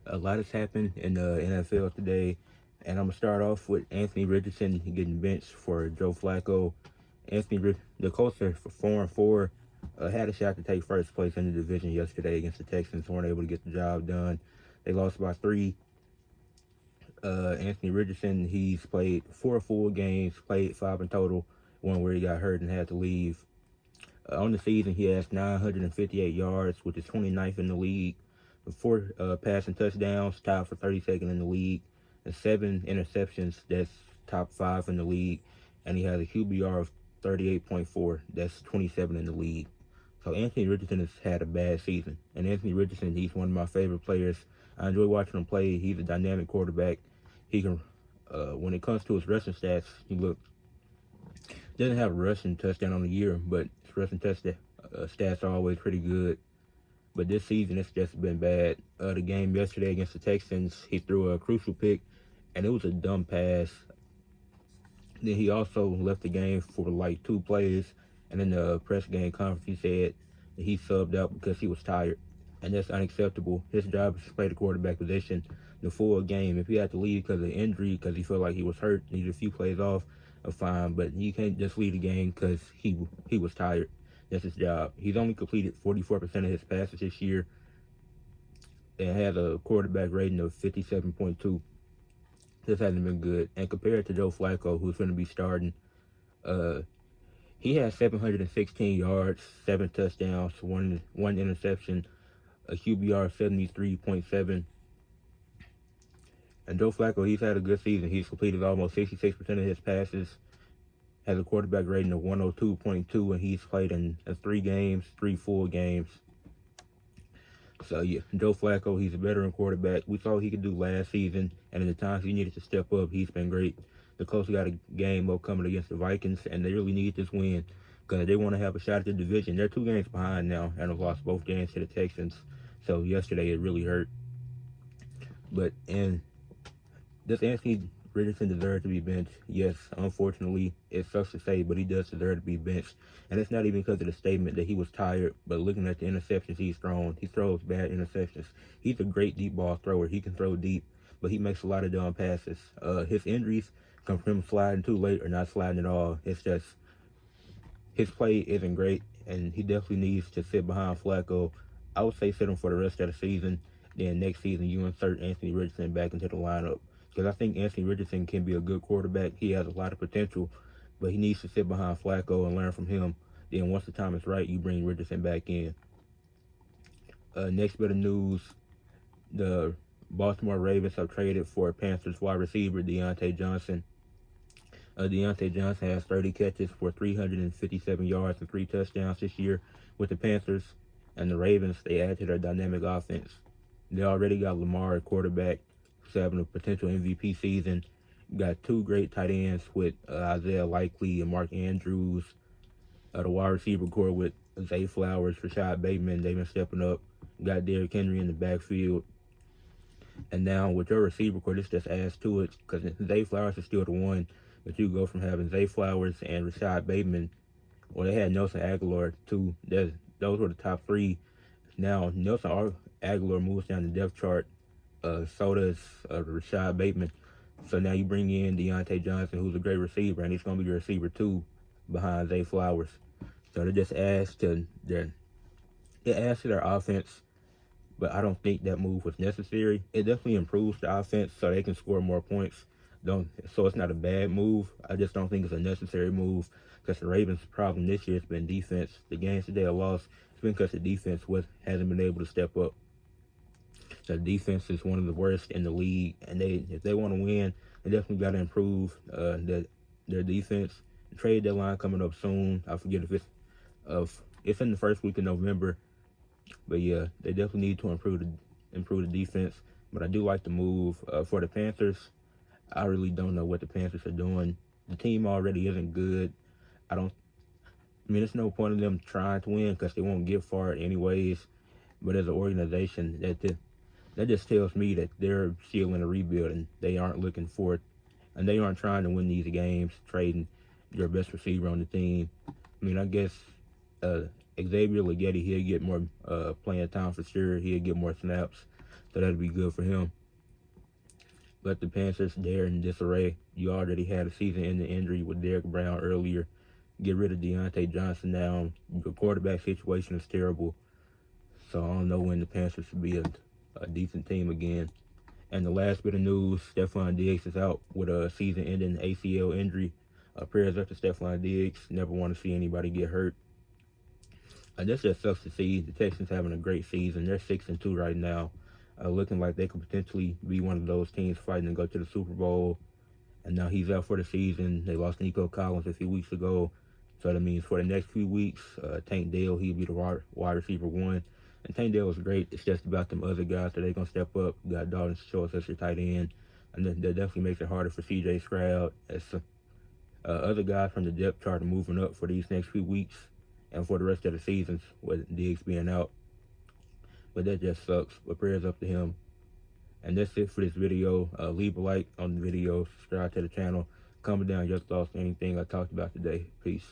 A lot has happened in the NFL today, and I'm gonna start off with Anthony Richardson getting benched for Joe Flacco. The Colts are 4-4. Had a shot to take first place in the division yesterday against the Texans, weren't able to get the job done. They lost by 3. Anthony Richardson, he's played 4 full games, played 5 in total. One where he got hurt and had to leave. On the season, he has 958 yards, which is 29th in the league. 4 passing touchdowns, tied for 32nd in the league. And 7 interceptions, that's top 5 in the league. And he has a QBR of 38.4, that's 27 in the league. So Anthony Richardson has had a bad season. And Anthony Richardson, he's one of my favorite players. I enjoy watching him play. He's a dynamic quarterback. He can, when it comes to his rushing stats, he doesn't have a rushing touchdown on the year, but his rushing touchdown stats are always pretty good. But this season, it's just been bad. The game yesterday against the Texans, he threw a crucial pick, and it was a dumb pass. Then he also left the game for like 2 plays, and in the press game conference, he said that he subbed out because he was tired, and that's unacceptable. His job is to play the quarterback position the full game. If he had to leave because of injury, because he felt like he was hurt, needed a few plays off, fine. But you can't just leave the game because he was tired. That's his job. He's only completed 44% of his passes this year and has a quarterback rating of 57.2. This hasn't been good. And compared to Joe Flacco, who's going to be starting, uh, he has 716 yards, 7 touchdowns, one interception, a QBR of 73.7. And Joe Flacco, he's had a good season. He's completed almost 66% of his passes, has a quarterback rating of 102.2, and he's played in 3 games, 3 full games. So, yeah, Joe Flacco, he's a veteran quarterback. We saw what he could do last season, and in the times he needed to step up, he's been great. The Colts got a game upcoming against the Vikings, and they really need this win because they want to have a shot at the division. They're 2 games behind now and have lost both games to the Texans. So, yesterday it really hurt. But, and does Anthony Richardson deserve to be benched? Yes, unfortunately, it sucks to say, but he does deserve to be benched. And it's not even because of the statement that he was tired, but looking at the interceptions he's thrown, he throws bad interceptions. He's a great deep ball thrower. He can throw deep, but he makes a lot of dumb passes. His injuries come from him sliding too late or not sliding at all. It's just his play isn't great, and he definitely needs to sit behind Flacco. I would say sit him for the rest of the season. Then next season, you insert Anthony Richardson back into the lineup. Because I think Anthony Richardson can be a good quarterback. He has a lot of potential, but he needs to sit behind Flacco and learn from him. Then once the time is right, you bring Richardson back in. Next bit of news, the Baltimore Ravens have traded for Panthers wide receiver Deontay Johnson. Deontay Johnson has 30 catches for 357 yards and 3 touchdowns this year with the Panthers. And the Ravens, they add to their dynamic offense. They already got Lamar at quarterback, who's having a potential MVP season. Got 2 great tight ends with Isaiah Likely and Mark Andrews. The wide receiver core with Zay Flowers, Rashad Bateman, they've been stepping up. Got Derrick Henry in the backfield. And now with your receiver core, this just adds to it because Zay Flowers is still the one. But you go from having Zay Flowers and Rashad Bateman, or they had Nelson Aguilar too. Those were the top 3. Now Nelson Aguilar moves down the depth chart. So does Rashad Bateman. So now you bring in Deontay Johnson, who's a great receiver, and he's going to be your receiver too, behind Zay Flowers. So it just adds to their offense. But I don't think that move was necessary. It definitely improves the offense so they can score more points. So it's not a bad move. I just don't think it's a necessary move because the Ravens' problem this year has been defense. The games that they have lost, it's been because the defense hasn't been able to step up. The defense is one of the worst in the league, and if they want to win, they definitely got to improve their defense. The trade deadline coming up soon. I forget if it's in the first week of November, but yeah, they definitely need to improve the defense. But I do like the move for the Panthers. I really don't know what the Panthers are doing. The team already isn't good. There's no point in them trying to win because they won't get far anyways. But as an organization, that just tells me that they're still in a rebuild and they aren't looking for it. And they aren't trying to win these games, trading your best receiver on the team. I guess Xavier Leggetti, he'll get more playing time for sure. He'll get more snaps. so that'd be good for him. But the Panthers, they're in disarray. You already had a season-ending injury with Derek Brown earlier. Get rid of Deontay Johnson now. Your quarterback situation is terrible. So I don't know when the Panthers should be a decent team again. And the last bit of news, Stefon Diggs is out with a season-ending ACL injury. Prayers up to Stefon Diggs. Never want to see anybody get hurt. This just sucks to see. The Texans having a great season. They're 6-2 right now. Looking like they could potentially be one of those teams fighting to go to the Super Bowl. And now he's out for the season. They lost Nico Collins a few weeks ago. So that means for the next few weeks, Tank Dell, he'll be the wide receiver 1. And Tank Dell was great. It's just about them other guys that they're going to step up. You got Dalton Schultz as your tight end. And that definitely makes it harder for C.J. Stroud. As other guys from the depth chart are moving up for these next few weeks and for the rest of the seasons with Diggs being out. But that just sucks. But prayers up to him. And that's it for this video. Leave a like on the video. Subscribe to the channel. Comment down your thoughts on anything I talked about today. Peace.